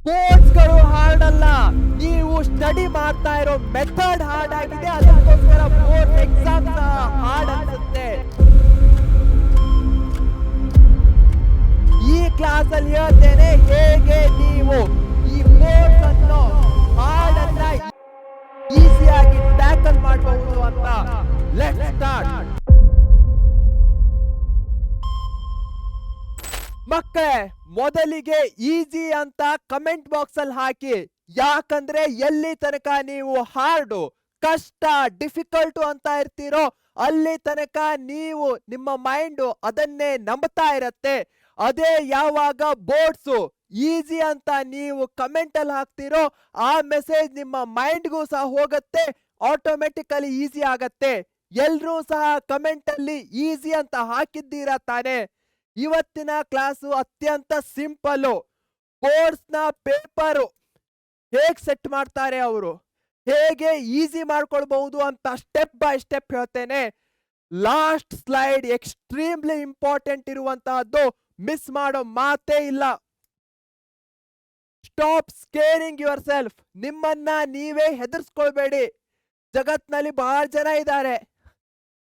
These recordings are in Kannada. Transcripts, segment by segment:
ಬೋರ್ಡ್ಸ್ಗಳು ಹಾರ್ಡ್ ಅಲ್ಲ, ನೀವು ಸ್ಟಡಿ ಮಾಡ್ತಾ ಇರೋ ಮೆಥಡ್ ಹಾರ್ಡ್ ಆಗಿದೆ. ಅದಕ್ಕೋಸ್ಕರ ಬೋರ್ಡ್ ಎಕ್ಸಾಮ್ ಹಾರ್ಡ್ ಅನ್ಸುತ್ತೆ. ಈ ಕ್ಲಾಸ್ ಅಲ್ಲಿ ಹೇಳ್ತೇನೆ ಹೇಗೆ ನೀವು ಈ ಬೋರ್ಡ್ಸ್ ಅನ್ನು ಹಾರ್ಡ್ ಅನ್ನ ಈಸಿಯಾಗಿ ಟ್ಯಾಕಲ್ ಮಾಡಬಹುದು ಅಂತ. Let's start. ಮಕ್ಕಳೇ, ಮೊದಲಿಗೆ ಈಸಿ ಅಂತ ಕಮೆಂಟ್ ಬಾಕ್ಸ್ ಅಲ್ಲಿ ಹಾಕಿ. ಯಾಕಂದ್ರೆ ಎಲ್ಲಿ ತನಕ ನೀವು ಹಾರ್ಡು, ಕಷ್ಟ, ಡಿಫಿಕಲ್ಟ್ ಅಂತ ಇರ್ತೀರೋ ಅಲ್ಲಿ ತನಕ ನೀವು ನಿಮ್ಮ ಮೈಂಡ್ ಅದನ್ನೇ ನಂಬ್ತಾ ಇರತ್ತೆ. ಅದೇ ಯಾವಾಗ ಬೋರ್ಡ್ಸು ಈಸಿ ಅಂತ ನೀವು ಕಮೆಂಟ್ ಅಲ್ಲಿ ಹಾಕ್ತಿರೋ ಆ ಮೆಸೇಜ್ ನಿಮ್ಮ ಮೈಂಡ್ಗೂ ಸಹ ಹೋಗುತ್ತೆ, ಆಟೋಮೆಟಿಕಲಿ ಈಸಿ ಆಗತ್ತೆ. ಎಲ್ರೂ ಸಹ ಕಮೆಂಟ್ ಅಲ್ಲಿ ಈಸಿ ಅಂತ ಹಾಕಿದ್ದೀರಾ ತಾನೆ? ಇವತ್ತಿನ ಕ್ಲಾಸು ಅತ್ಯಂತ ಸಿಂಪಲ್. ಬೋರ್ಡ್ಸ್ ನ ಪೇಪರ್ ಹೇಗ್ ಸೆಟ್ ಮಾಡ್ತಾರೆ, ಅವರು ಹೇಗೆ ಈಸಿ ಮಾಡ್ಕೊಳ್ಬಹುದು ಅಂತ ಸ್ಟೆಪ್ ಬೈ ಸ್ಟೆಪ್ ಹೇಳ್ತೇನೆ. ಲಾಸ್ಟ್ ಸ್ಲೈಡ್ ಎಕ್ಸ್ಟ್ರೀಮ್ಲಿ ಇಂಪಾರ್ಟೆಂಟ್ ಇರುವಂತಹದ್ದು, ಮಿಸ್ ಮಾಡೋ ಮಾತೇ ಇಲ್ಲ. Stop scaring yourself. ನಿಮ್ಮನ್ನ ನೀವೇ ಹೆದರ್ಸ್ಕೊಳ್ಬೇಡಿ. ಜಗತ್ನಲ್ಲಿ ಬಹಳ ಜನ ಇದ್ದಾರೆ,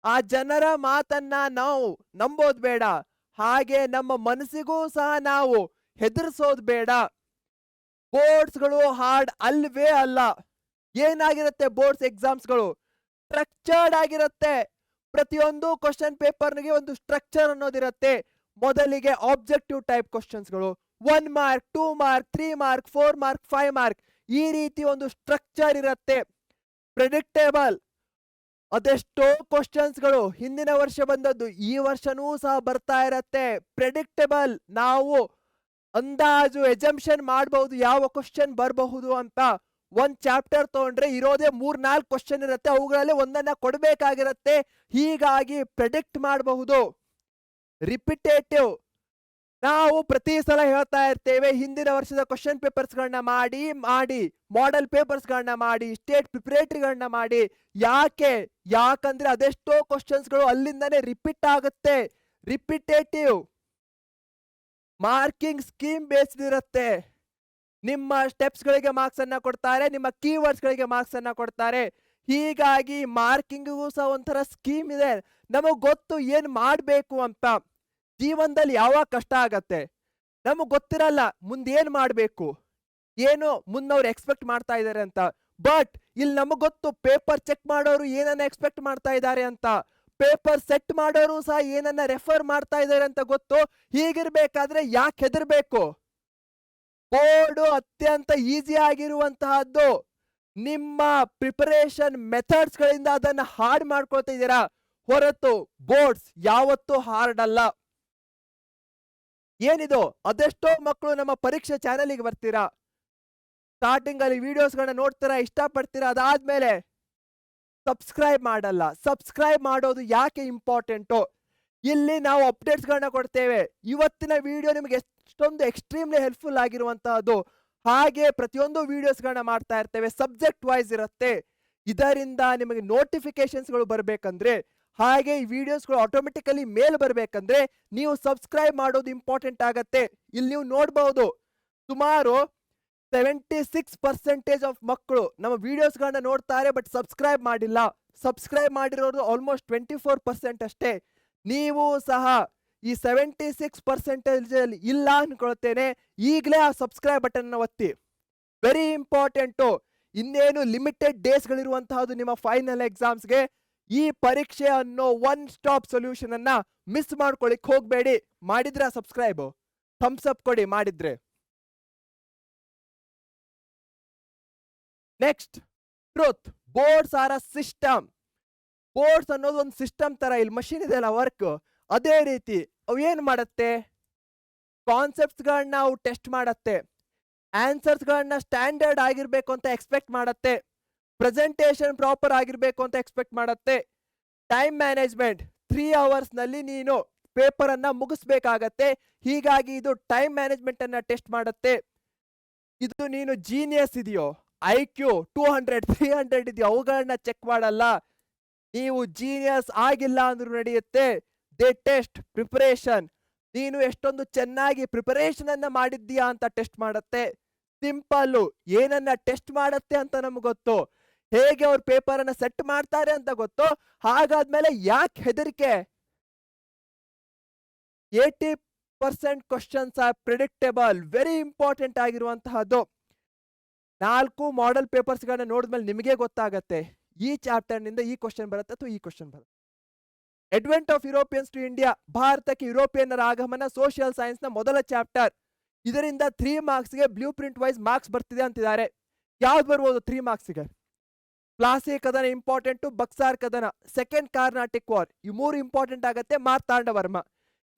ಆ ಜನರ ಮಾತನ್ನ ನಾವು ನಂಬೋದ್ ಬೇಡ. ಹಾಗೆ ನಮ್ಮ ಮನಸ್ಸಿಗೂ ಸಹ ನಾವು ಹೆದರ್ಸೋದ್ ಬೇಡ. ಬೋರ್ಡ್ಸ್ಗಳು ಹಾರ್ಡ್ ಅಲ್ವೇ ಅಲ್ಲ. ಏನಾಗಿರುತ್ತೆ ಬೋರ್ಡ್ಸ್ ಎಕ್ಸಾಮ್ಸ್ಗಳು? ಸ್ಟ್ರಕ್ಚರ್ಡ್ ಆಗಿರುತ್ತೆ. ಪ್ರತಿಯೊಂದು ಕ್ವಶನ್ ಪೇಪರ್ಗೆ ಒಂದು ಸ್ಟ್ರಕ್ಚರ್ ಅನ್ನೋದಿರುತ್ತೆ. ಮೊದಲಿಗೆ ಆಬ್ಜೆಕ್ಟಿವ್ ಟೈಪ್ ಕ್ವಶನ್ಸ್ಗಳು 1 mark, 2 mark, 3 mark, 4 mark, 5 mark, ಈ ರೀತಿ ಒಂದು ಸ್ಟ್ರಕ್ಚರ್ ಇರುತ್ತೆ. ಪ್ರೆಡಿಕ್ಟೇಬಲ್. ಅದೆಷ್ಟೋ ಕ್ವಶನ್ಸ್ಗಳು ಹಿಂದಿನ ವರ್ಷ ಬಂದದ್ದು ಈ ವರ್ಷನೂ ಸಹ ಬರ್ತಾ ಇರತ್ತೆ. ಪ್ರೆಡಿಕ್ಟೇಬಲ್. ನಾವು ಅಂದಾಜು ಎಜಂಪ್ಷನ್ ಮಾಡಬಹುದು ಯಾವ ಕ್ವಶನ್ ಬರಬಹುದು ಅಂತ. ಒಂದ್ ಚಾಪ್ಟರ್ ತಗೊಂಡ್ರೆ ಇರೋದೇ 3-4 ಕ್ವಶನ್ ಇರುತ್ತೆ, ಅವುಗಳಲ್ಲಿ ಒಂದನ್ನ ಕೊಡಬೇಕಾಗಿರತ್ತೆ. ಹೀಗಾಗಿ ಪ್ರೆಡಿಕ್ಟ್ ಮಾಡಬಹುದು. ರಿಪಿಟೇಟಿವ್. ನಾವು ಪ್ರತಿ ಸಲ ಹೇಳ್ತಾ ಇರ್ತೇವೆ ಹಿಂದಿನ ವರ್ಷದ ಕ್ವಶನ್ ಪೇಪರ್ಸ್ಗಳನ್ನ ಮಾಡಿ ಮಾಡೆಲ್ ಪೇಪರ್ಸ್ಗಳನ್ನ ಮಾಡಿ, ಸ್ಟೇಟ್ ಪ್ರಿಪರೇಟರಿಗಳನ್ನ ಮಾಡಿ. ಯಾಕಂದ್ರೆ ಅದೆಷ್ಟೋ ಕ್ವಶನ್ಸ್ಗಳು ಅಲ್ಲಿಂದಾನೇ ರಿಪೀಟ್ ಆಗುತ್ತೆ. ರಿಪಿಟೇಟಿವ್. ಮಾರ್ಕಿಂಗ್ ಸ್ಕೀಮ್ ಬೇಸ್ಡ್ ಇರುತ್ತೆ. ನಿಮ್ಮ ಸ್ಟೆಪ್ಸ್ ಗಳಿಗೆ ಮಾರ್ಕ್ಸ್ ಅನ್ನ ಕೊಡ್ತಾರೆ, ನಿಮ್ಮ ಕೀವರ್ಡ್ಸ್ ಗಳಿಗೆ ಮಾರ್ಕ್ಸ್ ಅನ್ನ ಕೊಡ್ತಾರೆ. ಹೀಗಾಗಿ ಮಾರ್ಕಿಂಗಿಗೂ ಸಹ ಒಂಥರ ಸ್ಕೀಮ್ ಇದೆ. ನಮಗ್ ಗೊತ್ತು ಏನ್ ಮಾಡ್ಬೇಕು ಅಂತ. ಜೀವನದಲ್ಲಿ ಯಾವಾಗ ಕಷ್ಟ ಆಗತ್ತೆ ನಮಗ್ ಗೊತ್ತಿರಲ್ಲ, ಮುಂದೇನ್ ಮಾಡ್ಬೇಕು, ಏನು ಮುಂದವ್ರು ಎಕ್ಸ್ಪೆಕ್ಟ್ ಮಾಡ್ತಾ ಇದಾರೆ ಅಂತ. ಬಟ್ ಇಲ್ಲಿ ನಮಗ್ ಗೊತ್ತು ಪೇಪರ್ ಚೆಕ್ ಮಾಡೋರು ಏನನ್ನ ಎಕ್ಸ್ಪೆಕ್ಟ್ ಮಾಡ್ತಾ ಇದ್ದಾರೆ ಅಂತ, ಪೇಪರ್ ಸೆಟ್ ಮಾಡೋರು ಸಹ ಏನನ್ನ ರೆಫರ್ ಮಾಡ್ತಾ ಇದ್ದಾರೆ ಅಂತ ಗೊತ್ತು. ಹೀಗಿರ್ಬೇಕಾದ್ರೆ ಯಾಕೆ ಹೆದರ್ಬೇಕು? ಬೋರ್ಡ್ ಅತ್ಯಂತ ಈಸಿ ಆಗಿರುವಂತಹದ್ದು. ನಿಮ್ಮ ಪ್ರಿಪರೇಷನ್ ಮೆಥಡ್ಸ್ ಗಳಿಂದ ಅದನ್ನ ಹಾರ್ಡ್ ಮಾಡ್ಕೊಳ್ತಾ ಇದ್ದೀರಾ ಹೊರತು ಬೋರ್ಡ್ಸ್ ಯಾವತ್ತೂ ಹಾರ್ಡ್ ಅಲ್ಲ. ಏನಿದು? ಅದೆಷ್ಟೋ ಮಕ್ಕಳು ನಮ್ಮ ಪರೀಕ್ಷೆ ಚಾನೆಲ್ಗೆ ಬರ್ತೀರಾ, ಸ್ಟಾರ್ಟಿಂಗ್ ಅಲ್ಲಿ ವಿಡಿಯೋಸ್ಗಳನ್ನ ನೋಡ್ತೀರಾ, ಇಷ್ಟಪಡ್ತೀರಾ, ಅದಾದ್ಮೇಲೆ ಸಬ್ಸ್ಕ್ರೈಬ್ ಮಾಡಲ್ಲ. ಸಬ್ಸ್ಕ್ರೈಬ್ ಮಾಡೋದು ಯಾಕೆ ಇಂಪಾರ್ಟೆಂಟು? ಇಲ್ಲಿ ನಾವು ಅಪ್ಡೇಟ್ಸ್ಗಳನ್ನ ಕೊಡ್ತೇವೆ. ಇವತ್ತಿನ ವಿಡಿಯೋ ನಿಮಗೆ ಎಷ್ಟೊಂದು ಎಕ್ಸ್ಟ್ರೀಮ್ಲಿ ಹೆಲ್ಪ್ಫುಲ್ ಆಗಿರುವಂತಹದ್ದು. ಹಾಗೆ ಪ್ರತಿಯೊಂದು ವಿಡಿಯೋಸ್ಗಳನ್ನ ಮಾಡ್ತಾ ಇರ್ತೇವೆ, ಸಬ್ಜೆಕ್ಟ್ ವೈಸ್ ಇರುತ್ತೆ. ಇದರಿಂದ ನಿಮಗೆ ನೋಟಿಫಿಕೇಶನ್ಸ್ಗಳು ಬರಬೇಕಂದ್ರೆ, ಹಾಗೆ ಈ ವಿಡಿಯೋಸ್ಗಳು ಆಟೋಮೆಟಿಕಲಿ ಮೇಲ್ ಬರಬೇಕಂದ್ರೆ ನೀವು ಸಬ್ಸ್ಕ್ರೈಬ್ ಮಾಡೋದು ಇಂಪಾರ್ಟೆಂಟ್ ಆಗತ್ತೆ. ಇಲ್ಲಿ ನೀವು ನೋಡಬಹುದು, ಸುಮಾರು 76% ಆಫ್ ಮಕ್ಕಳು ನಮ್ಮ ವಿಡಿಯೋಸ್ಗಳನ್ನ ನೋಡ್ತಾರೆ, ಬಟ್ ಸಬ್ಸ್ಕ್ರೈಬ್ ಮಾಡಿಲ್ಲ. ಸಬ್ಸ್ಕ್ರೈಬ್ ಮಾಡಿರೋದು ಆಲ್ಮೋಸ್ಟ್ 24% ಅಷ್ಟೇ. ನೀವು ಸಹ ಈ 76% ಇಲ್ಲ ಅನ್ಕೊಳ್ತೇನೆ. ಈಗಲೇ ಆ ಸಬ್ಸ್ಕ್ರೈಬ್ ಬಟನ್ ಒತ್ತಿ. Very important. ಇನ್ನೇನು ಲಿಮಿಟೆಡ್ ಡೇಸ್ಗಳಿರುವಂತಹದ್ದು ನಿಮ್ಮ ಫೈನಲ್ ಎಕ್ಸಾಮ್ಸ್ಗೆ. ಈ ಪರೀಕ್ಷೆ ಅನ್ನೋ ಒನ್ ಸ್ಟಾಪ್ ಸೊಲ್ಯೂಷನ್ ಅನ್ನ ಮಿಸ್ ಮಾಡ್ಕೊಳಿಕ್ ಹೋಗ್ಬೇಡಿ. ಮಾಡಿದ್ರ ಸಬ್ಸ್ಕ್ರೈಬ್? ಥಮ್ಸ್ ಅಪ್ ಕೊಡಿ ಮಾಡಿದ್ರೆ. Next, truth. Boards are a system. Boards ಅನ್ನೋದು ಒಂದು ಸಿಸ್ಟಮ್ ತರ. ಇಲ್ಲಿ ಮಷಿನ್ ಇದೆಯಲ್ಲ ವರ್ಕ್, ಅದೇ ರೀತಿ ಅವು ಏನ್ ಮಾಡತ್ತೆ? ಕಾನ್ಸೆಪ್ಟ್ಸ್ ಗಳನ್ನ ಅವು ಟೆಸ್ಟ್ ಮಾಡತ್ತೆ, ಆನ್ಸರ್ಸ್ ಗಳನ್ನ ಸ್ಟ್ಯಾಂಡರ್ಡ್ ಆಗಿರ್ಬೇಕು ಅಂತ ಎಕ್ಸ್ಪೆಕ್ಟ್ ಮಾಡತ್ತೆ, ಪ್ರೆಸೆಂಟೇಶನ್ ಪ್ರಾಪರ್ ಆಗಿರ್ಬೇಕು ಅಂತ ಎಕ್ಸ್ಪೆಕ್ಟ್ ಮಾಡತ್ತೆ. Time management. 3 hours ನಲ್ಲಿ ನೀನು ಪೇಪರ್ ಅನ್ನ ಮುಗಿಸ್ಬೇಕಾಗತ್ತೆ. ಹೀಗಾಗಿ ಇದು ಟೈಮ್ ಮ್ಯಾನೇಜ್ಮೆಂಟ್ ಅನ್ನ ಟೆಸ್ಟ್ ಮಾಡತ್ತೆ. ಇದು ನೀನು ಜೀನಿಯಸ್ ಇದೆಯೋ, IQ 200 300 ಇದೆಯೋ, ಅವುಗಳನ್ನ ಚೆಕ್ ಮಾಡಲ್ಲ. ನೀವು ಜೀನಿಯಸ್ ಆಗಿಲ್ಲ ಅಂದ್ರೂ ನಡೆಯುತ್ತೆ. They test preparation. ನೀನು ಎಷ್ಟೊಂದು ಚೆನ್ನಾಗಿ ಪ್ರಿಪರೇಷನ್ ಅನ್ನ ಮಾಡಿದ್ದೀಯಾ ಅಂತ ಟೆಸ್ಟ್ ಮಾಡತ್ತೆ. ಸಿಂಪಲ್, ಏನನ್ನ ಟೆಸ್ಟ್ ಮಾಡತ್ತೆ ಅಂತ ನಮ್ಗೆ ಗೊತ್ತು, ಹೇಗೆ ಅವ್ರ ಪೇಪರ್ ಅನ್ನ ಸೆಟ್ ಮಾಡ್ತಾರೆ ಅಂತ ಗೊತ್ತು. ಹಾಗಾದ್ಮೇಲೆ ಯಾಕೆ ಹೆದರಿಕೆ? 80% questions are predictable, very important ಆಗಿರುವಂತಹದ್ದು. 4 ಮಾಡೆಲ್ ಪೇಪರ್ಸ್ ಗಳನ್ನ ನೋಡಿದ್ಮೇಲೆ ನಿಮಗೆ ಗೊತ್ತಾಗತ್ತೆ ಈ ಚಾಪ್ಟರ್ ನಿಂದ ಈ ಕ್ವಶನ್ ಬರುತ್ತೆ ಅಥವಾ ಈ ಕ್ವಶನ್ ಬರುತ್ತೆ. Advent of Europeans to India, ಭಾರತಕ್ಕೆ ಯುರೋಪಿಯನ್ನರ ಆಗಮನ, ಸೋಷಿಯಲ್ ಸೈನ್ಸ್ ನ ಮೊದಲ ಚಾಪ್ಟರ್. ಇದರಿಂದ 3 ಮಾರ್ಕ್ಸ್ಗೆ ಬ್ಲೂ ಪ್ರಿಂಟ್ ವೈಸ್ ಮಾರ್ಕ್ಸ್ ಬರ್ತಿದೆ ಅಂತಿದ್ದಾರೆ. ಯಾವ್ದು ಬರ್ಬೋದು 3 ಮಾರ್ಕ್ಸ್ಗೆ? ಪ್ಲಾಸಿ ಕದನ ಇಂಪಾರ್ಟೆಂಟ್, ಬಕ್ಸಾರ್ ಕದನ, ಸೆಕೆಂಡ್ ಕಾರ್ನಾಟಿಕ್ ವಾರ್, ಈ 3 ಇಂಪಾರ್ಟೆಂಟ್ ಆಗತ್ತೆ. ಮಾರ್ತಾಂಡ ವರ್ಮ,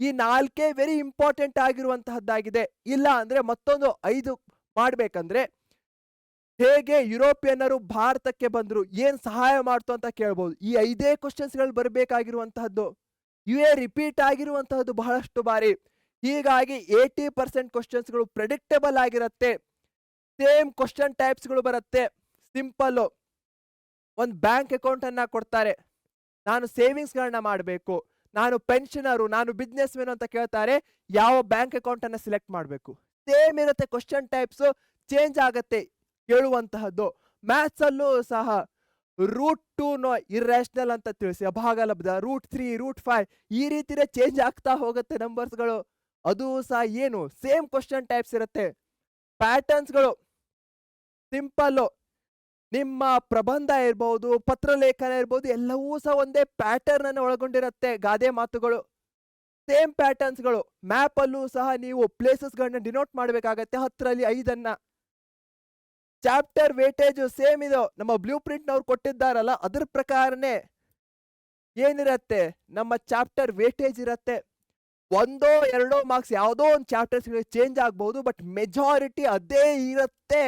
ಈ 4 ವೆರಿ ಇಂಪಾರ್ಟೆಂಟ್ ಆಗಿರುವಂತಹದ್ದಾಗಿದೆ. ಇಲ್ಲ ಅಂದ್ರೆ ಮತ್ತೊಂದು 5 ಮಾಡ್ಬೇಕಂದ್ರೆ ಹೇಗೆ ಯುರೋಪಿಯನ್ನರು ಭಾರತಕ್ಕೆ ಬಂದ್ರು, ಏನ್ ಸಹಾಯ ಮಾಡ್ತು ಅಂತ ಕೇಳ್ಬೋದು. ಈ 5 ಕ್ವಶನ್ಸ್ ಗಳು ಬರಬೇಕಾಗಿರುವಂತಹದ್ದು, ಇವೇ ರಿಪೀಟ್ ಆಗಿರುವಂತಹದ್ದು ಬಹಳಷ್ಟು ಬಾರಿ. ಹೀಗಾಗಿ 80% ಕ್ವಶನ್ಸ್ ಗಳು ಪ್ರೆಡಿಕ್ಟೇಬಲ್ ಆಗಿರುತ್ತೆ. ಸೇಮ್ ಕ್ವಶನ್ ಟೈಪ್ಸ್ ಗಳು ಬರುತ್ತೆ. ಸಿಂಪಲ್, ಒಂದು ಬ್ಯಾಂಕ್ ಅಕೌಂಟ್ ಅನ್ನ ಕೊಡ್ತಾರೆ, ನಾನು ಸೇವಿಂಗ್ಸ್ ಗಳನ್ನ ಮಾಡಬೇಕು, ನಾನು ಪೆನ್ಷನರು, ನಾನು ಬಿಸ್ನೆಸ್ ಮ್ಯಾನ್ ಅಂತ ಕೇಳ್ತಾರೆ, ಯಾವ ಬ್ಯಾಂಕ್ ಅಕೌಂಟ್ ಅನ್ನ ಸಿಲೆಕ್ಟ್ ಮಾಡಬೇಕು. ಸೇಮ್ ಇರುತ್ತೆ, ಕ್ವಶನ್ ಟೈಪ್ಸ್ ಚೇಂಜ್ ಆಗತ್ತೆ ಕೇಳುವಂತಹದ್ದು. ಮ್ಯಾಥ್ಸ್ ಅಲ್ಲೂ ಸಹ √2 ಇರ್ಯಾಷನಲ್ ಅಂತ ತಿಳಿಸಿ, ಅಭಾಗಲಬ್ಧ, √3, √5 ಈ ರೀತಿನೇ ಚೇಂಜ್ ಆಗ್ತಾ ಹೋಗುತ್ತೆ ನಂಬರ್ಸ್ಗಳು. ಅದು ಸಹ ಏನು ಸೇಮ್ ಕ್ವಶನ್ ಟೈಪ್ಸ್ ಇರುತ್ತೆ. ಪ್ಯಾಟರ್ನ್ಸ್ಗಳು ಸಿಂಪಲ್, ನಿಮ್ಮ ಪ್ರಬಂಧ ಇರ್ಬೋದು, ಪತ್ರಲೇಖನ ಇರ್ಬೋದು, ಎಲ್ಲವೂ ಸಹ ಒಂದೇ ಪ್ಯಾಟರ್ನ್ ಅನ್ನು ಒಳಗೊಂಡಿರುತ್ತೆ. ಗಾದೆ ಮಾತುಗಳು ಸೇಮ್ ಪ್ಯಾಟರ್ನ್ಸ್ಗಳು. ಮ್ಯಾಪ್ ಅಲ್ಲೂ ಸಹ ನೀವು ಪ್ಲೇಸಸ್ ಗಳನ್ನ ಡಿನೋಟ್ ಮಾಡಬೇಕಾಗತ್ತೆ, 10ರಲ್ಲಿ 5 ಚಾಪ್ಟರ್ ವೇಟೇಜ್ ಸೇಮ್ ಇದು, ನಮ್ಮ ಬ್ಲೂ ಪ್ರಿಂಟ್ ನವ್ರು ಕೊಟ್ಟಿದ್ದಾರಲ್ಲ ಅದ್ರ ಪ್ರಕಾರನೇ ಏನಿರತ್ತೆ, ನಮ್ಮ ಚಾಪ್ಟರ್ ವೇಟೇಜ್ ಇರತ್ತೆ. 1-2 ಮಾರ್ಕ್ಸ್ ಯಾವುದೋ ಒಂದು ಚಾಪ್ಟರ್ಸ್ ಚೇಂಜ್ ಆಗ್ಬಹುದು, ಬಟ್ ಮೆಜಾರಿಟಿ ಅದೇ ಇರುತ್ತೆ.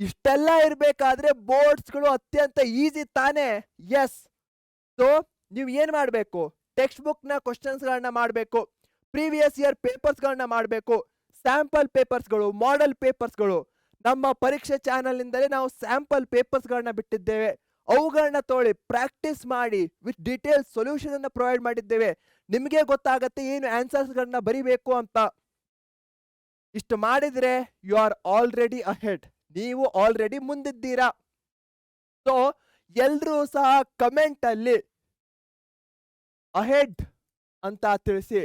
ಇಷ್ಟೆಲ್ಲ ಇರ್ಬೇಕಾದ್ರೆ ಬೋರ್ಡ್ಸ್ಗಳು ಅತ್ಯಂತ ಈಸಿ ತಾನೇ? ಎಸ್. ಸೊ ನೀವು ಏನ್ ಮಾಡಬೇಕು, ಟೆಕ್ಸ್ಟ್ ಬುಕ್ ನ ಕ್ವಶನ್ಸ್ ಗಳನ್ನ ಮಾಡಬೇಕು, ಪ್ರೀವಿಯಸ್ ಇಯರ್ ಪೇಪರ್ಸ್ ಗಳನ್ನ ಮಾಡಬೇಕು, ಸ್ಯಾಂಪಲ್ ಪೇಪರ್ಸ್ಗಳು, ಮಾಡೆಲ್ ಪೇಪರ್ಸ್ಗಳು. ನಮ್ಮ ಪರೀಕ್ಷೆ ಚಾನಲ್ ನಿಂದಲೇ ನಾವು ಸ್ಯಾಂಪಲ್ ಪೇಪರ್ಸ್ ಗಳನ್ನ ಬಿಟ್ಟಿದ್ದೇವೆ, ಅವುಗಳನ್ನ ತೊಗೊಳ್ಳಿ, ಪ್ರಾಕ್ಟೀಸ್ ಮಾಡಿ, ವಿತ್ ಡೀಟೇಲ್ ಸೊಲ್ಯೂಷನ್ ಅನ್ನ ಪ್ರೊವೈಡ್ ಮಾಡಿದ್ದೇವೆ. ನಿಮಗೆ ಗೊತ್ತಾಗತ್ತೆ ಏನು ಆನ್ಸರ್ಸ್ ಗಳನ್ನ ಬರಿಬೇಕು ಅಂತ. ಇಷ್ಟು ಮಾಡಿದ್ರೆ ಯು ಆರ್ ಆಲ್ರೆಡಿ ಅಹೆಡ್, ನೀವು ಆಲ್ರೆಡಿ ಮುಂದಿದ್ದೀರಾ. ಸೊ ಎಲ್ರೂ ಸಹ ಕಮೆಂಟ್ ಅಲ್ಲಿ ಅಹೆಡ್ ಅಂತ ತಿಳಿಸಿ.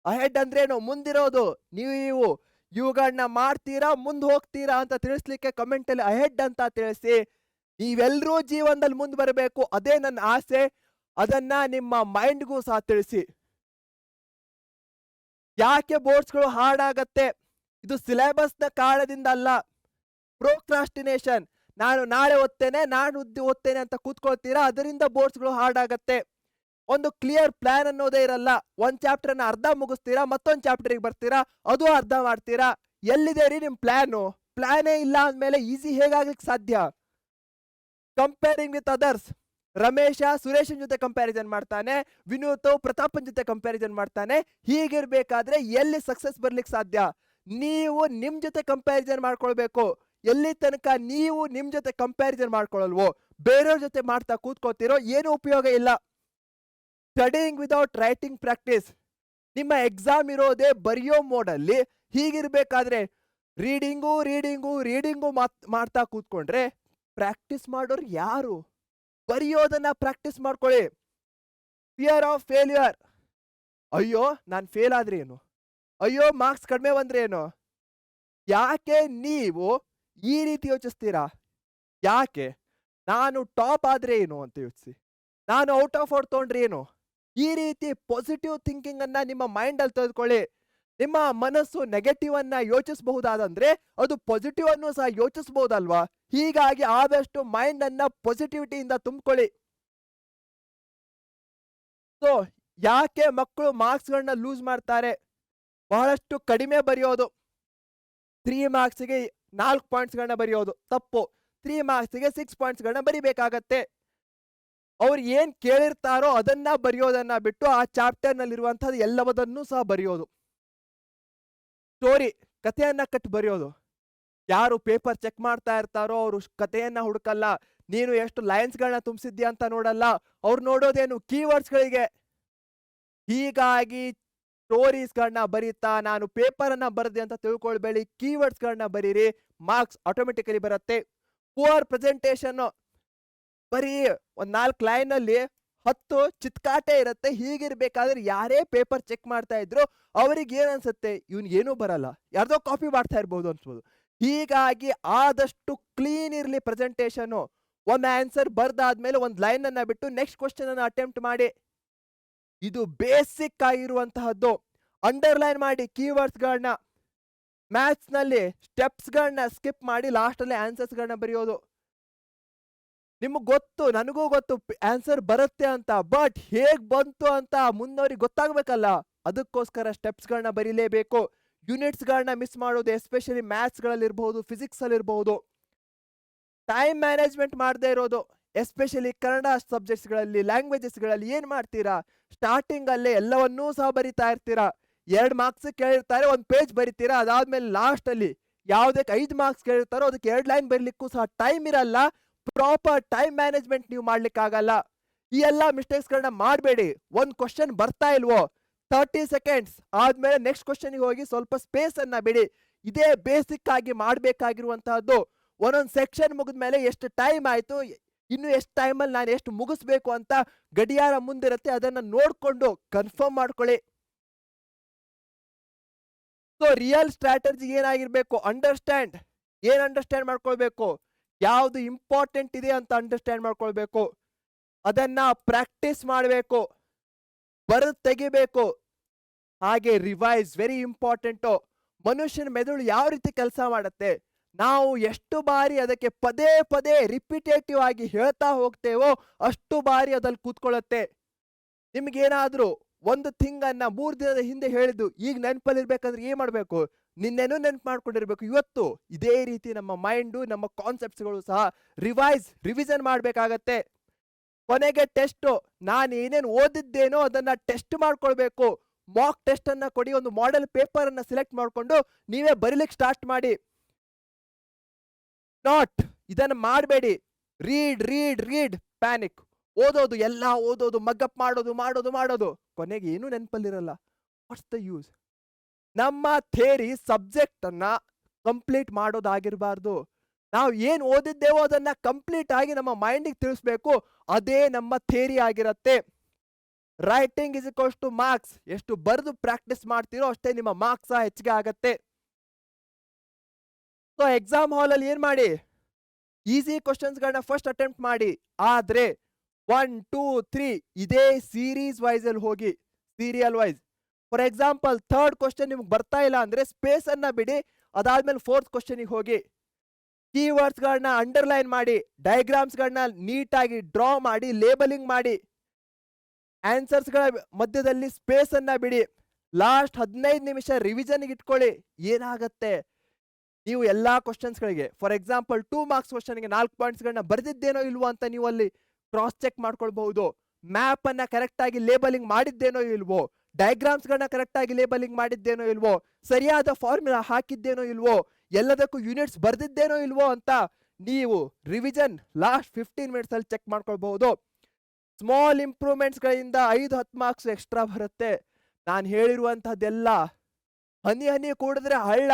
ಅಹೆಡ್ ಅಂದ್ರೇನು? ಮುಂದಿರೋದು. ನೀವು ಇವುಗಳನ್ನ ಮಾಡ್ತೀರಾ, ಮುಂದೆ ಹೋಗ್ತೀರಾ ಅಂತ ತಿಳಿಸ್ಲಿಕ್ಕೆ ಕಮೆಂಟ್ ಅಲ್ಲಿ ಅಹೆಡ್ ಅಂತ ತಿಳಿಸಿ. ನೀವೆಲ್ಲರೂ ಜೀವನದಲ್ಲಿ ಮುಂದೆ ಬರಬೇಕು, ಅದೇ ನನ್ನ ಆಸೆ. ಅದನ್ನ ನಿಮ್ಮ ಮೈಂಡ್ಗೂ ಸಹ ತಿಳಿಸಿ. ಯಾಕೆ ಬೋರ್ಡ್ಸ್ಗಳು ಹಾರ್ಡ್ ಆಗತ್ತೆ? ಇದು ಸಿಲೆಬಸ್ನ ಕಾರಣದಿಂದ ಅಲ್ಲ, ಪ್ರೋಕ್ರಾಸ್ಟಿನೇಷನ್. ನಾನು ನಾಳೆ ಓದ್ತೇನೆ, ನಾನು ಓದ್ತೇನೆ ಅಂತ ಕೂತ್ಕೊಳ್ತೀರಾ, ಅದರಿಂದ ಬೋರ್ಡ್ಸ್ಗಳು ಹಾರ್ಡ್ ಆಗತ್ತೆ. ಒಂದು ಕ್ಲಿಯರ್ ಪ್ಲಾನ್ ಅನ್ನೋದೇ ಇರಲ್ಲ. ಒಂದ್ ಚಾಪ್ಟರ್ ಅನ್ನ ಅರ್ಧ ಮುಗಿಸ್ತೀರಾ, ಮತ್ತೊಂದು ಚಾಪ್ಟರ್ಗೆ ಬರ್ತೀರಾ, ಅದು ಅರ್ಧ ಮಾಡ್ತೀರಾ. ಎಲ್ಲಿದೆ ರೀ ನಿಮ್ ಪ್ಲಾನು? ಪ್ಲಾನೇ ಇಲ್ಲ ಅಂದ್ಮೇಲೆ ಈಸಿ ಹೇಗಾಗ್ಲಿಕ್ಕೆ ಸಾಧ್ಯ? ಕಂಪೇರಿಂಗ್ ವಿತ್ ಅದರ್ಸ್, ರಮೇಶ ಸುರೇಶನ್ ಜೊತೆ ಕಂಪ್ಯಾರಿಸನ್ ಮಾಡ್ತಾನೆ, ವಿನೂತ್ ಪ್ರತಾಪನ್ ಜೊತೆ ಕಂಪ್ಯಾರಿಸನ್ ಮಾಡ್ತಾನೆ. ಹೀಗಿರ್ಬೇಕಾದ್ರೆ ಎಲ್ಲಿ ಸಕ್ಸಸ್ ಬರ್ಲಿಕ್ಕೆ ಸಾಧ್ಯ? ನೀವು ನಿಮ್ ಜೊತೆ ಕಂಪ್ಯಾರಿಸನ್ ಮಾಡ್ಕೊಳ್ಬೇಕು. ಎಲ್ಲಿ ತನಕ ನೀವು ನಿಮ್ ಜೊತೆ ಕಂಪ್ಯಾರಿಸನ್ ಮಾಡ್ಕೊಳಲ್ವೋ, ಬೇರೆಯವ್ರ ಜೊತೆ ಮಾಡ್ತಾ ಕೂತ್ಕೋತಿರೋ, ಏನು ಉಪಯೋಗ ಇಲ್ಲ. Studying without writing practice. ನಿಮ್ಮ ಎಕ್ಸಾಮ್ ಇರೋದೇ ಬರೆಯೋ ಮೋಡಲ್ಲಿ. ಹೀಗಿರ್ಬೇಕಾದ್ರೆ ರೀಡಿಂಗು ಮಾಡ್ತಾ ಕೂತ್ಕೊಂಡ್ರೆ ಪ್ರಾಕ್ಟೀಸ್ ಮಾಡೋರು ಯಾರು? ಬರೆಯೋದನ್ನ ಪ್ರಾಕ್ಟೀಸ್ ಮಾಡ್ಕೊಳ್ಳಿ. Fear of failure. ಅಯ್ಯೋ ನಾನು ಫೇಲ್ ಆದ್ರೆ ಏನು, ಅಯ್ಯೋ ಮಾರ್ಕ್ಸ್ ಕಡಿಮೆ ಬಂದ್ರೆ ಏನು, ಯಾಕೆ ನೀವು ಈ ರೀತಿ ಯೋಚಿಸ್ತೀರಾ? ಯಾಕೆ ನಾನು ಟಾಪ್ ಆದ್ರೆ ಏನು ಅಂತ ಯೋಚಿಸಿ, ನಾನು ಔಟ್ ಆಫ್ ಔಟ್ ತಗೊಂಡ್ರೆ ಏನು. ಈ ರೀತಿ ಪಾಸಿಟಿವ್ ಥಿಂಕಿಂಗ್ ಅನ್ನ ನಿಮ್ಮ ಮೈಂಡ್ ಅಲ್ಲಿ ತೆಗೆದುಕೊಳ್ಳಿ. ನಿಮ್ಮ ಮನಸ್ಸು ನೆಗೆಟಿವ್ ಅನ್ನ ಯೋಚಿಸಬಹುದಾದಂದ್ರೆ ಅದು ಪಾಸಿಟಿವ್ ಅನ್ನು ಸಹ ಯೋಚಿಸಬಹುದಲ್ವಾ? ಹೀಗಾಗಿ ಆದಷ್ಟು ಮೈಂಡ್ ಅನ್ನ ಪಾಸಿಟಿವಿಟಿಯಿಂದ ತುಂಬಿಕೊಳ್ಳಿ. ಸೊ ಯಾಕೆ ಮಕ್ಕಳು ಮಾರ್ಕ್ಸ್ ಗಳನ್ನ ಲೂಸ್ ಮಾಡ್ತಾರೆ? ಬಹಳಷ್ಟು ಕಡಿಮೆ ಬರೆಯೋದು. 3 ಮಾರ್ಕ್ಸ್ಗೆ 4 ಪಾಯಿಂಟ್ಸ್ ಗಳನ್ನ ಬರೆಯೋದು ತಪ್ಪು. 3 ಮಾರ್ಕ್ಸ್ಗೆ 6 ಪಾಯಿಂಟ್ಸ್ ಗಳನ್ನ ಬರಿಬೇಕಾಗತ್ತೆ. ಅವ್ರು ಏನ್ ಕೇಳಿರ್ತಾರೋ ಅದನ್ನ ಬರೆಯೋದನ್ನ ಬಿಟ್ಟು ಆ ಚಾಪ್ಟರ್ ನಲ್ಲಿರುವಂತಹದ್ದು ಎಲ್ಲವನ್ನೂ ಸಹ ಬರೆಯೋದು. ಸ್ಟೋರಿ, ಕಥೆಯನ್ನ ಕಟ್ಟಿ ಬರೆಯೋದು. ಯಾರು ಪೇಪರ್ ಚೆಕ್ ಮಾಡ್ತಾ ಇರ್ತಾರೋ ಅವರು ಕಥೆಯನ್ನ ಹುಡುಕಲ್ಲ, ನೀನು ಎಷ್ಟು ಲೈನ್ಸ್ ಗಳನ್ನ ತುಂಬಿಸಿದ್ಯಾ ಅಂತ ನೋಡಲ್ಲ. ಅವ್ರು ನೋಡೋದೇನು ಕೀವರ್ಡ್ಸ್ ಗಳಿಗೆ. ಹೀಗಾಗಿ ಸ್ಟೋರೀಸ್ ಗಳನ್ನ ಬರೀತಾ ನಾನು ಪೇಪರ್ ಅನ್ನ ಬರೆದೆ ಅಂತ ತಿಳ್ಕೊಳ್ಬೇಡಿ, ಕೀವರ್ಡ್ಸ್ ಗಳನ್ನ ಬರೀರಿ, ಮಾರ್ಕ್ಸ್ ಆಟೋಮೆಟಿಕಲಿ ಬರುತ್ತೆ. ಪುವರ್ ಪ್ರೆಸೆಂಟೇಷನ್, ಬರೀ ಒಂದ್ 4 ಲೈನ್ ಅಲ್ಲಿ 10 ಚಿತ್ಕಾಟೆ ಇರುತ್ತೆ. ಹೀಗಿರ್ಬೇಕಾದ್ರೆ ಯಾರೇ ಪೇಪರ್ ಚೆಕ್ ಮಾಡ್ತಾ ಇದ್ರು ಅವ್ರಿಗೆ ಏನ್ ಅನ್ಸುತ್ತೆ, ಇವ್ನಿಗೇನೂ ಬರಲ್ಲ, ಯಾರ್ದೋ ಕಾಪಿ ಮಾಡ್ತಾ ಇರ್ಬೋದು ಅನ್ಸ್ಬೋದು. ಹೀಗಾಗಿ ಆದಷ್ಟು ಕ್ಲೀನ್ ಇರ್ಲಿ ಪ್ರೆಸೆಂಟೇಷನ್. ಒಂದ್ ಆನ್ಸರ್ ಬರ್ದಾದ್ಮೇಲೆ ಒಂದ್ ಲೈನ್ ಅನ್ನ ಬಿಟ್ಟು ನೆಕ್ಸ್ಟ್ ಕ್ವಶನ್ ಅನ್ನ ಅಟೆಂಪ್ಟ್ ಮಾಡಿ. ಇದು ಬೇಸಿಕ್ ಆಗಿರುವಂತಹದ್ದು. ಅಂಡರ್ಲೈನ್ ಮಾಡಿ ಕೀವರ್ಡ್ಸ್ ಗಳನ್ನ. ಮ್ಯಾಥ್ಸ್ ನಲ್ಲಿ ಸ್ಟೆಪ್ಸ್ ಗಳನ್ನ ಸ್ಕಿಪ್ ಮಾಡಿ ಲಾಸ್ಟ್ ಅಲ್ಲಿ ಆನ್ಸರ್ಸ್ ಗಳನ್ನ ಬರೆಯೋದು. ನಿಮಗ್ ಗೊತ್ತು, ನನಗೂ ಗೊತ್ತು ಆನ್ಸರ್ ಬರುತ್ತೆ ಅಂತ, ಬಟ್ ಹೇಗ್ ಬಂತು ಅಂತ ಮುಂದವ್ರಿಗೆ ಗೊತ್ತಾಗ್ಬೇಕಲ್ಲ, ಅದಕ್ಕೋಸ್ಕರ ಸ್ಟೆಪ್ಸ್ ಗಳನ್ನ ಬರೀಲೇಬೇಕು. ಯೂನಿಟ್ಸ್ ಗಳನ್ನ ಮಿಸ್ ಮಾಡೋದು, ಎಸ್ಪೆಷಲಿ ಮ್ಯಾಥ್ಸ್ ಗಳಲ್ಲಿ ಇರಬಹುದು, ಫಿಸಿಕ್ಸ್ ಅಲ್ಲಿ ಇರಬಹುದು. ಟೈಮ್ ಮ್ಯಾನೇಜ್ಮೆಂಟ್ ಮಾಡದೇ ಇರೋದು, ಎಸ್ಪೆಷಲಿ ಕನ್ನಡ ಸಬ್ಜೆಕ್ಟ್ಸ್ ಗಳಲ್ಲಿ, ಲ್ಯಾಂಗ್ವೇಜಸ್ ಗಳಲ್ಲಿ ಏನ್ ಮಾಡ್ತೀರಾ, ಸ್ಟಾರ್ಟಿಂಗ್ ಅಲ್ಲೇ ಎಲ್ಲವನ್ನೂ ಸಹ ಬರಿತಾ ಇರ್ತೀರಾ. 2 ಮಾರ್ಕ್ಸ್ ಕೇಳಿರ್ತಾರೆ, 1 ಪೇಜ್ ಬರಿತೀರಾ. ಅದಾದ್ಮೇಲೆ ಲಾಸ್ಟ್ ಅಲ್ಲಿ ಯಾವ್ದಕ್ಕೆ 5 ಮಾರ್ಕ್ಸ್ ಕೇಳಿರ್ತಾರೋ ಅದಕ್ಕೆ 2 ಲೈನ್ ಬರೀಲಿಕ್ಕೂ ಸಹ ಟೈಮ್ ಇರಲ್ಲ. ಪ್ರಾಪರ್ ಟೈಮ್ ಮ್ಯಾನೇಜ್ಮೆಂಟ್ ನೀವು ಮಾಡ್ಲಿಕ್ಕಾಗಲ್ಲ. ಈ ಎಲ್ಲಾ ಮಿಸ್ಟೇಕ್ಸ್ ಗಳನ್ನ ಮಾಡಬೇಡಿ. ಒಂದ್ ಕ್ವಶನ್ ಬರ್ತಾ ಇಲ್ವೋ 30 ಸೆಕೆಂಡ್ಸ್ ಆದ್ಮೇಲೆ ನೆಕ್ಸ್ಟ್ ಕ್ವಶನ್ ಹೋಗಿ ಸ್ವಲ್ಪ ಸ್ಪೇಸ್ ಅನ್ನ ಬಿಡಿ. ಇದೇ ಬೇಸಿಕ್ ಆಗಿ ಮಾಡ್ಬೇಕಾಗಿರುವಂತಹದ್ದು. ಒಂದೊಂದ್ ಸೆಕ್ಷನ್ ಮುಗಿದ್ಮೇಲೆ ಎಷ್ಟು ಟೈಮ್ ಆಯ್ತು, ಇನ್ನು ಎಷ್ಟು ಟೈಮಲ್ಲಿ ನಾನು ಎಷ್ಟು ಮುಗಿಸ್ಬೇಕು ಅಂತ ಗಡಿಯಾರ ಮುಂದಿರುತ್ತೆ, ಅದನ್ನ ನೋಡ್ಕೊಂಡು ಕನ್ಫರ್ಮ್ ಮಾಡ್ಕೊಳ್ಳಿ. ಸೊ ರಿಯಲ್ ಸ್ಟ್ರಾಟಜಿ ಏನಾಗಿರ್ಬೇಕು, ಅಂಡರ್ಸ್ಟ್ಯಾಂಡ್. ಏನ್ ಅಂಡರ್ಸ್ಟ್ಯಾಂಡ್ ಮಾಡ್ಕೊಳ್ಬೇಕು, ಯಾವ್ದು ಇಂಪಾರ್ಟೆಂಟ್ ಇದೆ ಅಂತ ಅಂಡರ್ಸ್ಟ್ಯಾಂಡ್ ಮಾಡ್ಕೊಳ್ಬೇಕು. ಅದನ್ನ ಪ್ರಾಕ್ಟೀಸ್ ಮಾಡಬೇಕು, ಬರೆದು ತೆಗಿಬೇಕು. ಹಾಗೆ ರಿವೈಸ್ ವೆರಿ ಇಂಪಾರ್ಟೆಂಟು. ಮನುಷ್ಯನ ಮೆದುಳು ಯಾವ ರೀತಿ ಕೆಲಸ ಮಾಡುತ್ತೆ, ನಾವು ಎಷ್ಟು ಬಾರಿ ಅದಕ್ಕೆ ಪದೇ ಪದೇ ರಿಪಿಟೇಟಿವ್ ಆಗಿ ಹೇಳ್ತಾ ಹೋಗ್ತೇವೋ ಅಷ್ಟು ಬಾರಿ ಅದಲ್ಲಿ ಕೂತ್ಕೊಳ್ಳುತ್ತೆ. ನಿಮ್ಗೇನಾದ್ರೂ ಒಂದು ಥಿಂಗ್ ಅನ್ನ 3 ದಿನದ ಹಿಂದೆ ಹೇಳಿದ್ದು ಈಗ ನೆನಪಲ್ಲಿರ್ಬೇಕಂದ್ರೆ ಏನ್ ಮಾಡ್ಬೇಕು, ನಿನ್ನೆನೂ ನೆನ್ಪು ಮಾಡ್ಕೊಂಡಿರ್ಬೇಕು. ಇವತ್ತು ಇದೇ ರೀತಿ ನಮ್ಮ ಮೈಂಡು, ನಮ್ಮ ಕಾನ್ಸೆಪ್ಟ್ಸ್ಗಳು ಸಹ ರಿವಿಷನ್ ಮಾಡ್ಬೇಕಾಗತ್ತೆ. ಕೊನೆಗೆ ಟೆಸ್ಟ್, ನಾನು ಏನೇನು ಓದಿದ್ದೇನೋ ಅದನ್ನ ಟೆಸ್ಟ್ ಮಾಡ್ಕೊಳ್ಬೇಕು. ಮಾಕ್ ಟೆಸ್ಟ್ ಅನ್ನ ಕೊಡಿ, ಒಂದು ಮಾಡೆಲ್ ಪೇಪರ್ ಅನ್ನ ಸಿಲೆಕ್ಟ್ ಮಾಡ್ಕೊಂಡು ನೀವೇ ಬರೀಲಿಕ್ಕೆ ಸ್ಟಾರ್ಟ್ ಮಾಡಿ. ನಾಟ್ ಇದನ್ನ ಮಾಡಬೇಡಿ. Read read read panic. ಓದೋದು, ಎಲ್ಲ ಓದೋದು, ಮಗ್ಗಪ್ ಮಾಡೋದು, ಕೊನೆಗೆ ಏನೂ ನೆನಪಲ್ಲಿರಲ್ಲ. What's the use? ನಮ್ಮ ಥೇರಿ ಸಬ್ಜೆಕ್ಟ್ ಅನ್ನ ಕಂಪ್ಲೀಟ್ ಮಾಡೋದಾಗಿರ್ಬಾರ್ದು. ನಾವು ಏನ್ ಓದಿದ್ದೇವೋ ಅದನ್ನ ಕಂಪ್ಲೀಟ್ ಆಗಿ ನಮ್ಮ ಮೈಂಡಿಗೆ ತಿಳಿಸ್ಬೇಕು. ಅದೇ ನಮ್ಮ ಥೇರಿ ಆಗಿರತ್ತೆ. Writing is equals two marks. ಎಷ್ಟು ಬರೆದು ಪ್ರಾಕ್ಟೀಸ್ ಮಾಡ್ತೀರೋ ಅಷ್ಟೇ ನಿಮ್ಮ ಮಾರ್ಕ್ಸ್ ಹೆಚ್ಚಿಗೆ ಆಗತ್ತೆ. ಸೊ ಎಕ್ಸಾಮ್ ಹಾಲ್ ಅಲ್ಲಿ ಏನ್ ಮಾಡಿ, ಈಸಿ ಕ್ವಶನ್ಸ್ ಗಳನ್ನ ಫಸ್ಟ್ ಅಟೆಂಪ್ಟ್ ಮಾಡಿ. ಆದ್ರೆ 1, 2, 3 ಇದೇ ಸೀರೀಸ್ ವೈಸ್ ಅಲ್ಲಿ ಹೋಗಿ, serial wise. For example 3rd question ನಿಮ್ಗೆ ಬರ್ತಾ ಇಲ್ಲ ಅಂದ್ರೆ ಸ್ಪೇಸ್ ಅನ್ನ ಬಿಡಿ, ಅದಾದ್ಮೇಲೆ 4th ಕ್ವಶನ್ಗೆ ಹೋಗಿ. ಕೀವರ್ಡ್ಸ್ ಗಳನ್ನ ಅಂಡರ್ಲೈನ್ ಮಾಡಿ, ಡಯಾಗ್ರಾಮ್ಸ್ ಗಳನ್ನ ನೀಟಾಗಿ ಡ್ರಾ ಮಾಡಿ, ಲೇಬಲಿಂಗ್ ಮಾಡಿ. ಆನ್ಸರ್ಸ್ ಗಳ ಮಧ್ಯದಲ್ಲಿ ಸ್ಪೇಸ್ ಅನ್ನ ಬಿಡಿ. ಲಾಸ್ಟ್ 15 ನಿಮಿಷ ರಿವಿಷನ್ಗೆ ಇಟ್ಕೊಳ್ಳಿ. ಏನಾಗತ್ತೆ, ನೀವು ಎಲ್ಲಾ ಕ್ವಶನ್ಸ್ ಗಳಿಗೆ ಫಾರ್ ಎಕ್ಸಾಂಪಲ್ 2 ಮಾರ್ಕ್ಸ್ ಕ್ವಶನ್ಗೆ 4 ಪಾಯಿಂಟ್ಸ್ ಗಳನ್ನ ಬರೆದಿದ್ದೇನೋ ಇಲ್ವೋ ಅಂತ ನೀವು ಅಲ್ಲಿ ಕ್ರಾಸ್ ಚೆಕ್ ಮಾಡ್ಕೊಳ್ಬಹುದು. ಮ್ಯಾಪ್ ಅನ್ನ ಕರೆಕ್ಟ್ ಆಗಿ ಲೇಬಲಿಂಗ್ ಮಾಡಿದ್ದೇನೋ ಇಲ್ವೋ, ಡಯಾಗ್ರಾಮ್ಸ್ ಗಳನ್ನ ಕರೆಕ್ಟ್ ಆಗಿ ಲೇಬಲಿಂಗ್ ಮಾಡಿದ್ದೇನೋ ಇಲ್ವೋ, ಸರಿಯಾದ ಫಾರ್ಮುಲಾ ಹಾಕಿದ್ದೇನೋ ಇಲ್ವೋ, ಎಲ್ಲದಕ್ಕೂ ಯೂನಿಟ್ಸ್ ಬರ್ದಿದ್ದೇನೋ ಇಲ್ವೋ ಅಂತ ನೀವು ರಿವಿಷನ್ ಲಾಸ್ಟ್ 15 ಮಿನಿಟ್ಸ್ ಅಲ್ಲಿ ಚೆಕ್ ಮಾಡ್ಕೊಳ್ಬಹುದು. ಸ್ಮಾಲ್ ಇಂಪ್ರೂವ್ಮೆಂಟ್ಸ್ ಗಳಿಂದ 5-10 ಮಾರ್ಕ್ಸ್ ಎಕ್ಸ್ಟ್ರಾ ಬರುತ್ತೆ. ನಾನು ಹೇಳಿರುವಂತಹದ್ದೆಲ್ಲ ಹನಿ ಹನಿ ಕೂಡಿದ್ರೆ ಹಳ್ಳ.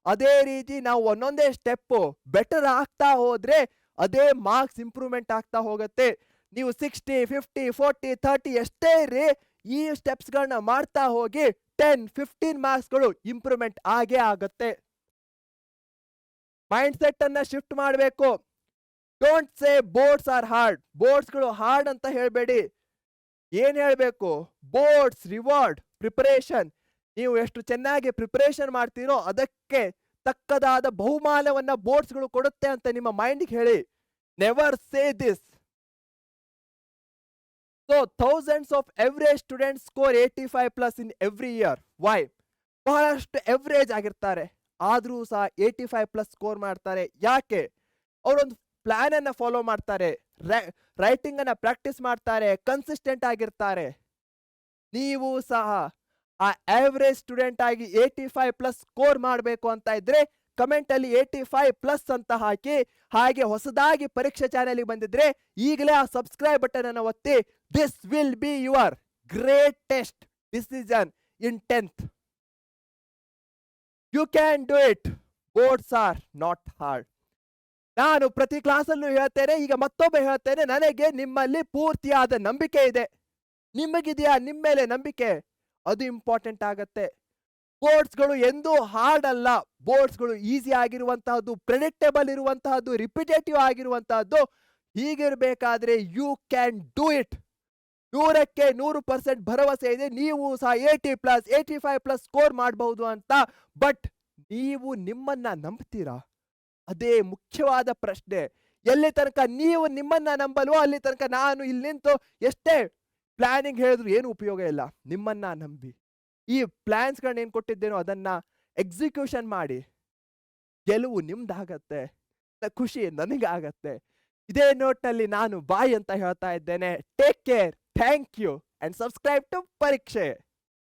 ಅದೇ ರೀತಿ ನಾವು ಒಂದೊಂದೇ ಸ್ಟೆಪ್ ಬೆಟರ್ ಆಗ್ತಾ ಹೋದ್ರೆ ಅದೇ ಮಾರ್ಕ್ಸ್ ಇಂಪ್ರೂವ್ಮೆಂಟ್ ಆಗ್ತಾ ಹೋಗುತ್ತೆ. ನೀವು 60, 50, 40, 30 ಎಷ್ಟೇ ಇರ್ರಿ, ಈ ಸ್ಟೆಪ್ಸ್ ಗಳನ್ನ ಮಾಡ್ತಾ ಹೋಗಿ 10-15 ಮಾರ್ಕ್ಸ್ ಗಳು ಇಂಪ್ರೂವ್ಮೆಂಟ್ ಆಗೇ ಆಗತ್ತೆ. ಮೈಂಡ್ ಸೆಟ್ ಅನ್ನ ಶಿಫ್ಟ್ ಮಾಡಬೇಕು. Don't say boards are hard. Boards ಗಳು ಹಾರ್ಡ್ ಅಂತ ಹೇಳ್ಬೇಡಿ. ಏನ್ ಹೇಳ್ಬೇಕು, ಬೋರ್ಡ್ಸ್ ರಿವಾರ್ಡ್ ಪ್ರಿಪರೇಷನ್. ನೀವು ಎಷ್ಟು ಚೆನ್ನಾಗಿ ಪ್ರಿಪರೇಷನ್ ಮಾಡ್ತೀರೋ ಅದಕ್ಕೆ ತಕ್ಕದಾದ ಬಹುಮಾನವನ್ನ ಬೋರ್ಡ್ಸ್ ಗಳು ಕೊಡುತ್ತೆ ಅಂತ ನಿಮ್ಮ ಮೈಂಡ್ಗೆ ಹೇಳಿ. Never say this. So thousands of average students score 85+ in every year. Why? ಬಹಳಷ್ಟು ಎವರೇಜ್ ಆಗಿರ್ತಾರೆ, ಆದ್ರೂ ಸಹ 85+ ಸ್ಕೋರ್ ಮಾಡ್ತಾರೆ. ಯಾಕೆ? ಅವರೊಂದು ಪ್ಲಾನ್ ಅನ್ನ ಫಾಲೋ ಮಾಡ್ತಾರೆ, ರೈಟಿಂಗ್ ಅನ್ನ ಪ್ರಾಕ್ಟೀಸ್ ಮಾಡ್ತಾರೆ, ಕನ್ಸಿಸ್ಟೆಂಟ್ ಆಗಿರ್ತಾರೆ. ನೀವು ಸಹ ಆ ಆವರೇಜ್ ಸ್ಟೂಡೆಂಟ್ ಆಗಿ 85+ ಸ್ಕೋರ್ ಮಾಡಬೇಕು ಅಂತ ಇದ್ರೆ ಕಮೆಂಟ್ ಅಲ್ಲಿ 85+ ಅಂತ ಹಾಕಿ. ಹಾಗೆ ಹೊಸದಾಗಿ ಪರೀಕ್ಷೆ ಚಾನೆಲ್ ಬಂದಿದ್ರೆ ಈಗಲೇ ಆ ಸಬ್ಸ್ಕ್ರೈಬ್ ಬಟನ್ ಅನ್ನು ಒತ್ತಿ. This will be your greatest decision in 10th. You can do it. Boards are not hard. ನಾನು ಪ್ರತಿ ಕ್ಲಾಸಲ್ಲೂ ಹೇಳ್ತೇನೆ, ಈಗ ಮತ್ತೊಮ್ಮೆ ಹೇಳ್ತೇನೆ, ನನಗೆ ನಿಮ್ಮಲ್ಲಿ ಪೂರ್ತಿಯಾದ ನಂಬಿಕೆ ಇದೆ. ನಿಮಗಿದೆಯಾ ನಿಮ್ಮ ಮೇಲೆ ನಂಬಿಕೆ? ಅದು ಇಂಪಾರ್ಟೆಂಟ್ ಆಗತ್ತೆ. ಬೋರ್ಡ್ಸ್ಗಳು ಎಂದೂ ಹಾರ್ಡ್ ಅಲ್ಲ. ಬೋರ್ಡ್ಸ್ಗಳು ಈಸಿ ಆಗಿರುವಂತಹದ್ದು, ಪ್ರೆಡಿಕ್ಟೇಬಲ್ ಇರುವಂತಹದ್ದು, ರಿಪಿಟೇಟಿವ್ ಆಗಿರುವಂತಹದ್ದು. ಹೀಗಿರ್ಬೇಕಾದ್ರೆ ಯು ಕ್ಯಾನ್ ಡೂ ಇಟ್. 100ಕ್ಕೆ 100% ಭರವಸೆ ಇದೆ, ನೀವು ಸಹ 80+, 85+ ಸ್ಕೋರ್ ಮಾಡಬಹುದು ಅಂತ. ಬಟ್ ನೀವು ನಿಮ್ಮನ್ನ ನಂಬ್ತೀರಾ? ಅದೇ ಮುಖ್ಯವಾದ ಪ್ರಶ್ನೆ. ಎಲ್ಲಿ ತನಕ ನೀವು ನಿಮ್ಮನ್ನ ನಂಬಲ್ವೋ ಅಲ್ಲಿ ತನಕ ನಾನು ಇಲ್ಲಿ ನಿಂತು ಎಷ್ಟೇ ಪ್ಲಾನಿಂಗ್ ಹೇಳಿದ್ರು ಏನು ಉಪಯೋಗ ಇಲ್ಲ. ನಿಮ್ಮನ್ನ ನಂಬಿ ಈ ಪ್ಲಾನ್ಸ್ಗಳನ್ನ ಏನ್ ಕೊಟ್ಟಿದ್ದೇನೋ ಅದನ್ನ ಎಕ್ಸಿಕ್ಯೂಷನ್ ಮಾಡಿ. ಗೆಲುವು ನಿಮ್ದಾಗತ್ತೆ, ಖುಷಿ ನನಗಾಗತ್ತೆ. ಇದೇ ನೋಟ್ನಲ್ಲಿ ನಾನು ಬಾಯ್ ಅಂತ ಹೇಳ್ತಾ ಇದ್ದೇನೆ. Take care, thank you and subscribe to ಪರೀಕ್ಷೆ.